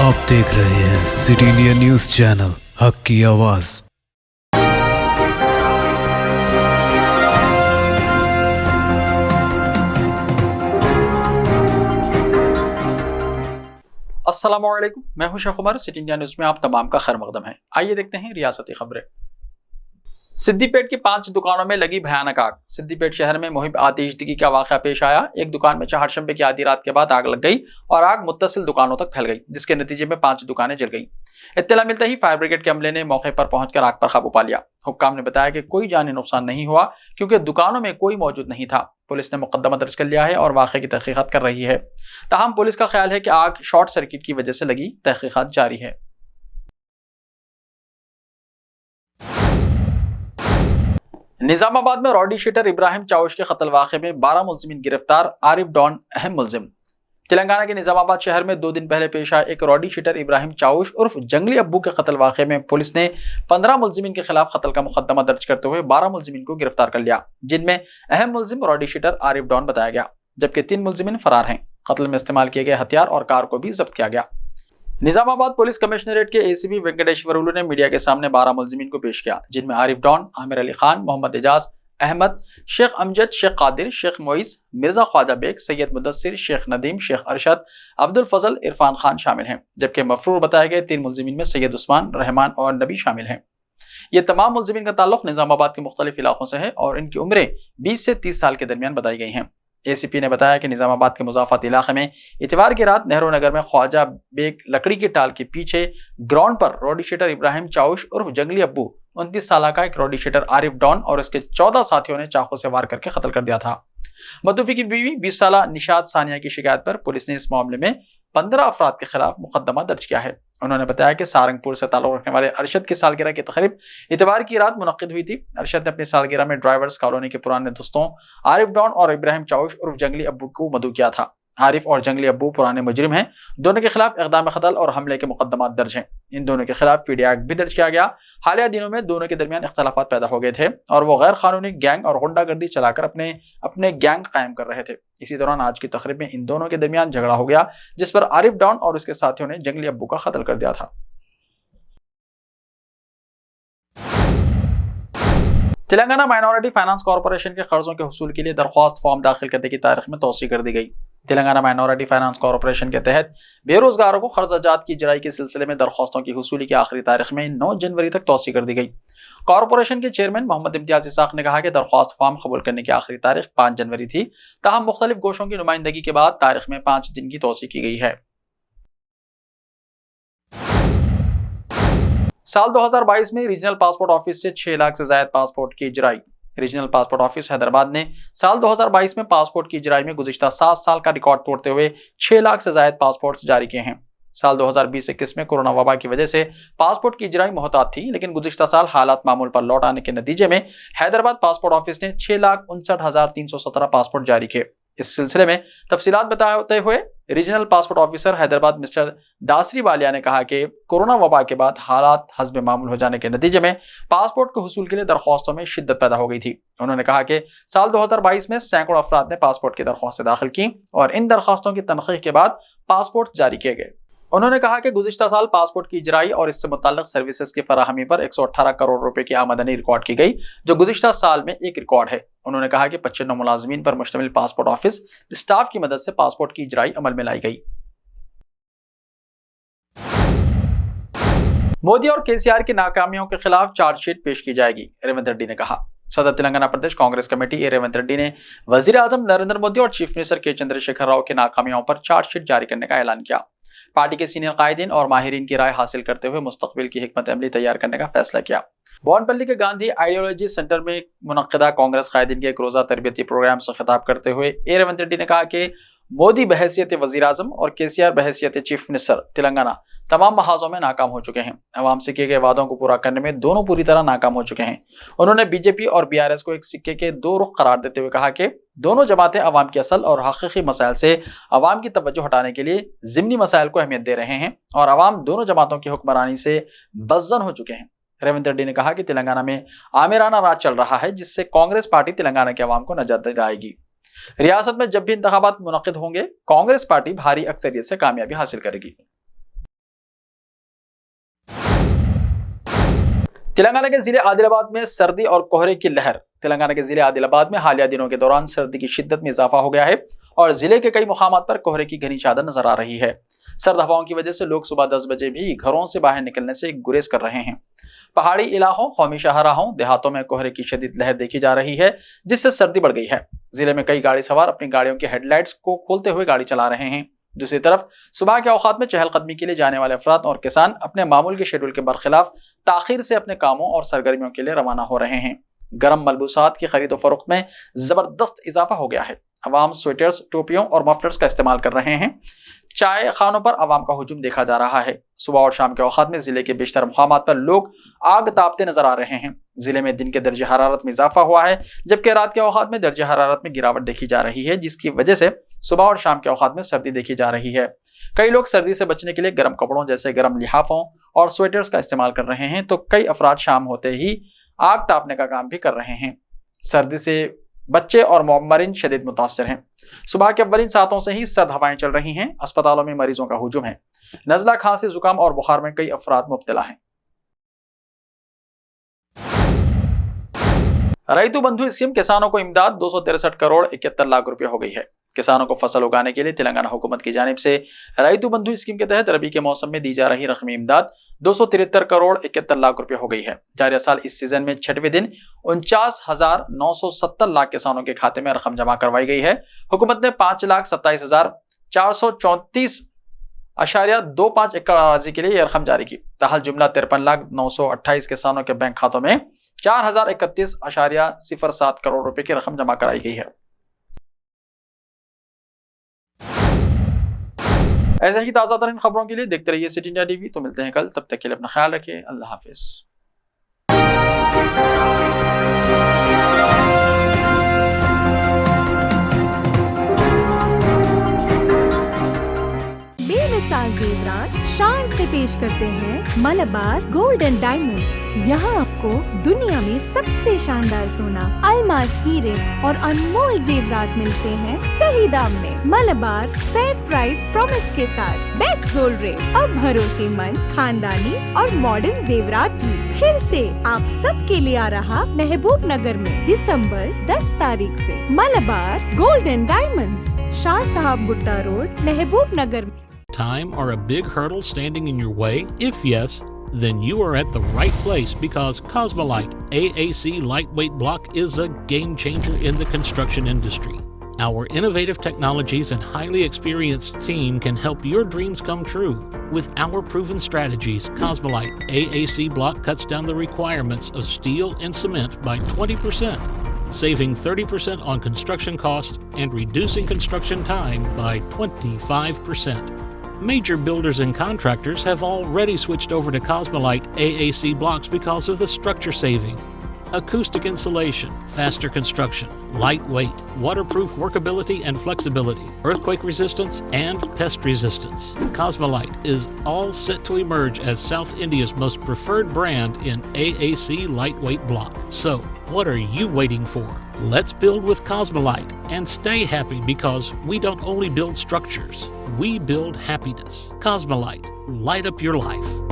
आप देख रहे हैं सिटी इंडिया न्यूज चैनल, हक की आवाज। अस्सलामुअलैकुम, मैं हूं Sheikh Umar. City India news में आप तमाम का खैर मकदम है। आइए देखते हैं रियासती खबरें। सिद्दीपेट की 5 दुकानों में लगी भयानक आग। सिद्दीपेट शहर में मुहिब आतिशदगी का वाकया पेश आया। एक दुकान में चहारशंबे की आधी रात के बाद आग लग गई और आग मुत्तसिल दुकानों तक फैल गई, जिसके नतीजे में 5 दुकानें जल गई। इत्तला मिलते ही फायर ब्रिगेड के अमले ने मौके पर पहुंचकर आग पर काबू पा लिया। हुक्काम ने बताया कि कोई जानी नुकसान नहीं हुआ क्योंकि दुकानों में कोई मौजूद नहीं था। पुलिस ने मुकदमा दर्ज कर लिया है और वाकये की तहकीकात कर रही है। ताहम पुलिस का ख्याल है कि आग शॉर्ट सर्किट की वजह से लगी। तहकीकात जारी है। निजामाबाद में रॉडी शीटर इब्राहिम चाउश के कत्ल वाक़े में 12 मुल्ज़िमीन गिरफ्तार। आरिफ डॉन अहम मुल्जिम। तेलंगाना के निजामाबाद शहर में 2 दिन पहले पेश आया एक रॉडी शीटर इब्राहिम चाउश उर्फ जंगली अब्बू के कत्ल वाक़े में पुलिस ने 15 मुल्ज़िमीन के खिलाफ कत्ल का मुकदमा दर्ज करते हुए 12 मुल्ज़िमीन को गिरफ्तार कर लिया, जिनमें अहम मुल्जिम रॉडी शीटर आरिफ डॉन बताया गया, जबकि 3 मुल्ज़िमीन फरार हैं। कत्ल में इस्तेमाल किए गए हथियार और कार को भी जब्त किया गया। निजामाबाद पुलिस कमिश्नरेट के एसीपी वेंकटेश्वरुलु ने मीडिया के सामने 12 मुल्जिमीन को पेश किया, जिनमें आरिफ डॉन, आमिर अली खान, मोहम्मद एजाज अहमद, शेख अमजद, शेख कादिर, शेख मोइस, मिर्जा ख्वाजा बेग, सैयद मुदस्सिर, शेख नदीम, शेख अरशद, अब्दुल फजल, इरफान खान शामिल हैं, जबकि मफरूर बताए गए 3 मुल्जिमीन में सैयद उस्मान, रहमान और नबी शामिल हैं। ये तमाम मुल्जिमीन का ताल्लुक निजामाबाद के मुख्तलिफ इलाकों से है और इनकी उम्रें 20 से 30 साल के दरमियान बताई गई हैं। एसीपी ने बताया कि निजामाबाद के मुजाफत इलाके में इतवार की रात नेहरू नगर में ख्वाजा बेग लकड़ी की टाल के पीछे ग्राउंड पर रॉडी शीटर इब्राहिम चाउश उर्फ जंगली अब्बू 29 साल का एक रॉडी शीटर आरिफ डॉन और उसके 14 साथियों ने चाकू से वार करके कत्ल कर दिया था। मतूफी की बीवी 20 साल निशात सानिया की शिकायत पर पुलिस ने इस मामले में 15 अफराद के खिलाफ मुकदमा दर्ज किया है। उन्होंने बताया कि सारंगपुर से ताल्लुक रखने वाले अरशद की सालगिरह की तकरीब इतवार की रात मुनक्किद हुई थी। अरशद ने अपनी सालगिरह में ड्राइवर्स कॉलोनी के पुराने दोस्तों आरिफ डॉन और इब्राहिम चाउश उर्फ जंगली अब्बू को मदऊ किया था। आरिफ और जंगली अब्बू पुराने मुजरिम हैं। दोनों के खिलाफ इक़दाम कत्ल और हमले के मुकदमा दर्ज हैं। इन दोनों के खिलाफ पीडी एक्ट भी दर्ज किया गया। हालिया दिनों में दोनों के दरमियान इख्तलाफात पैदा हो गए थे और वो गैर कानूनी गैंग और गुंडागर्दी चलाकर अपने गैंग कायम कर रहे थे। इसी दौरान आज की तकरीब में इन दोनों के दरमियान झगड़ा हो गया, जिस पर आरिफ डॉन और उसके साथियों ने जंगली अब्बू का कत्ल कर दिया था। तेलंगाना माइनॉरिटी फाइनेंस कॉर्पोरेशन के कर्जों के हुसूल के लिए दरख्वास्त फॉर्म दाखिल करने की तारीख में तौसी कर दी गई। तेलंगाना माइनॉरिटी फाइनेंस कॉर्पोरेशन के तहत बेरोजगारों को कर्जाजात की इजराई के सिलसिले में दरख्वास्तों की हुसूली की आखिरी तारीख में 9 जनवरी तक तौसी कर दी गई। कॉर्पोरेशन के चेयरमैन मोहम्मद इम्तियाज इसाक ने कहा कि दरख्वास्त फॉर्म कबूल करने की आखिरी तारीख 5 जनवरी थी। ताहम मुख्तलिफ गोशों की नुमाइंदगी के बाद तारीख में 5 दिन की तौसी की गई है। साल 2022 में रीजनल पासपोर्ट ऑफिस से 6 लाख से ज्यादा पासपोर्ट की इजराई। रीजनल पासपोर्ट ऑफिस हैदराबाद ने साल 2022 में पासपोर्ट की इजराई में गुज़िश्ता 7 साल का रिकॉर्ड तोड़ते हुए 6 लाख से ज्यादा पासपोर्ट जारी किए हैं। साल 2020-21 में कोरोना वबा की वजह से पासपोर्ट की इजराई मुहतात थी, लेकिन गुज़िश्ता साल हालात मामूल पर लौट आने के नतीजे में हैदराबाद पासपोर्ट ऑफिस ने 6,59,317 पासपोर्ट जारी किए। इस सिलसिले में तफसीलात बताते हुए regional passport officer Hyderabad mister Dasari Walia ने कहा कि कोरोना वबा के बाद हालात हस्ब मामूल हो जाने के नतीजे में पासपोर्ट के हुसूल के लिए दरख्वास्तों में शिद्दत पैदा हो गई थी। उन्होंने कहा कि साल 2022 में सैकड़ों अफराद ने पासपोर्ट की दरख्वास्तें दाखिल की और इन दरख्वास्तों की तनखीह के बाद पासपोर्ट जारी किए गए। उन्होंने कहा कि गुज़िश्ता साल पासपोर्ट की इजराई और इससे मुताल्लिक सर्विसेज की फराहमी पर 118 करोड़ रुपए की आमदनी रिकॉर्ड की गई, जो गुज़िश्ता साल में एक रिकॉर्ड है। उन्होंने कहा कि 95 मुलाजमीन पर मुश्तमिल पासपोर्ट ऑफिस स्टाफ की मदद से पासपोर्ट की इजराई अमल में लाई गई। मोदी और केसीआर की नाकामियों के खिलाफ चार्जशीट पेश की जाएगी, रेवंत रेड्डी ने कहा। सदर तेलंगाना प्रदेश कांग्रेस कमेटी ए रेवंत रेड्डी ने वजीर आजम नरेंद्र मोदी और चीफ मिनिस्टर के चंद्रशेखर राव की नाकामियों पर चार्जशीट जारी करने का ऐलान किया। पार्टी के सीनियर कायदीन और माहिरीन की राय हासिल करते हुए मुस्तकबिल की हिकमत अमली तैयार करने का फैसला किया। बोनपल्ली के गांधी आइडियोलॉजी सेंटर में मुनक्किदा कांग्रेस कायदीन के एक रोजा तरबियती प्रोग्राम से खिताब करते हुए ए रेवंत रेड्डी ने कहा कि मोदी बहैसियत वजीर आजम और केसीआर बहैसियत चीफ मिनिस्टर तेलंगाना तमाम महाजों में नाकाम हो चुके हैं। अवाम से किए गए वादों को पूरा करने में दोनों पूरी तरह नाकाम हो चुके हैं। उन्होंने बीजेपी और बीआरएस को एक सिक्के के 2 रुख करार देते हुए कहा कि दोनों जमातें अवाम के असल और हकीकी मसाइल से अवाम की तवज्जो हटाने के लिए ज़िमनी मसाइल को अहमियत दे रहे हैं और अवाम दोनों जमातों की हुक्मरानी से बज़्ज़न हो चुके हैं। रेवंत रेड्डी ने कहा कि तेलंगाना में आमिराना राज चल रहा है, जिससे कांग्रेस पार्टी तेलंगाना के अवाम को नजात दिलाएगी। रियासत में जब भी इंतखाबात मुनक्किद होंगे, कांग्रेस पार्टी भारी अक्सरियत से कामयाबी हासिल करेगी। तेलंगाना के जिले आदिलाबाद में सर्दी और कोहरे की लहर। तेलंगाना के जिले आदिलाबाद में हालिया दिनों के दौरान सर्दी की शिद्दत में इजाफा हो गया है और जिले के कई मुकामात पर कोहरे की घनी चादर नजर आ रही है। सर्द हवाओं की वजह से लोग सुबह 10 बजे भी घरों से बाहर निकलने से गुरेज कर रहे हैं। पहाड़ी इलाकों, कौमी शाहराहों, देहातों में कोहरे की शदीद लहर देखी जा रही है, जिससे सर्दी बढ़ गई है। जिले में कई गाड़ी सवार अपनी गाड़ियों के हेडलाइट्स को खोलते हुए गाड़ी चला रहे हैं। दूसरी तरफ सुबह के औकात में चहलकदमी के लिए जाने वाले अफराद और किसान अपने मामूल के शेड्यूल के बरखिलाफ ताखीर से अपने कामों और सरगर्मियों के लिए रवाना हो रहे हैं। गर्म मलबूसात की खरीद फरोख्त में जबरदस्त इजाफा हो गया है। अवाम स्वेटर्स, टोपियों और मफलर्स का इस्तेमाल कर रहे हैं। चाय खानों पर अवाम का हुजूम देखा जा रहा है। सुबह और शाम के औकात में जिले के बेशतर मुकामात पर लोग आग तापते नजर आ रहे हैं। जिले में दिन के दर्जे हरारत में इजाफा हुआ है, जबकि रात के औकात में दर्जे हरारत में गिरावट देखी जा रही है, जिसकी वजह से सुबह और शाम के औकात में सर्दी देखी जा रही है। कई लोग सर्दी से बचने के लिए गर्म कपड़ों जैसे गर्म लिहाफों और स्वेटर्स का इस्तेमाल कर रहे हैं, तो कई अफराद शाम होते ही आग तापने का काम भी कर रहे हैं। सर्दी से बच्चे और मरीन शदीद मुतासर हैं। सुबह के अव्वलीन सातों से ही सर्द हवाएं चल रही हैं। अस्पतालों में मरीजों का हुजूम है। नजला, खांसी, जुकाम और बुखार में कई अफराद मुब्तला हैं। रैतु बंधु स्कीम किसानों को इमदाद 263 करोड़ 71 लाख रुपए हो गई है। किसानों को फसल उगाने के लिए तेलंगाना हुकूमत की जानिब से रैतु बंधु स्कीम के तहत रबी के मौसम में दी जा रही रकमी इमदाद 273 करोड़ 71 लाख रुपए हो गई है। जारी साल इस सीजन में 6वें दिन 49,970 लाख किसानों के खाते में रकम जमा करवाई गई है। हुकूमत ने 5,27,434.25 एकड़ अराजी के लिए यह रकम जारी की। ताहल जुमला 53,928 किसानों के बैंक खातों में 4,031.07 करोड़ रुपए की रकम जमा कराई गई है। ऐसे ही ताज़ा तरीन खबरों के लिए देखते रहिए सिटी इंडिया टीवी। तो मिलते हैं कल, तब तक के लिए अपना ख्याल रखिए। अल्लाह हाफिज। बेमिसाल जेवरात शान से पेश करते हैं मलबार गोल्ड एंड डायमंड्स। यहाँ आपको दुनिया में सबसे शानदार सोना, अलमास, हीरे और अनमोल जेवरात मिलते हैं सही दाम में। मलबार फेयर प्राइस प्रॉमिस के साथ बेस्ट गोल्ड रेट। अब भरोसेमंद, खानदानी और मॉडर्न जेवरात भी फिर से आप सब के लिए आ रहा महबूब नगर में दिसंबर 10 तारीख से। Malabar gold and diamonds, Shah साहब Gutta road, Mehboob Nagar. Time or a big hurdle standing in your way? If yes, then you are at the right place, because Cosmolite AAC lightweight block is a game changer in the construction industry. Our innovative technologies and highly experienced team can help your dreams come true. With our proven strategies, Cosmolite AAC block cuts down the requirements of steel and cement by 20%, saving 30% on construction costs and reducing construction time by 25%. Major builders and contractors have already switched over to Cosmolite AAC blocks because of the structure saving, acoustic insulation, faster construction, lightweight, waterproof workability and flexibility, earthquake resistance, and pest resistance. Cosmolite is all set to emerge as South India's most preferred brand in AAC lightweight block. So, what are you waiting for? Let's build with Cosmolite and stay happy, because we don't only build structures, we build happiness. Cosmolite, light up your life.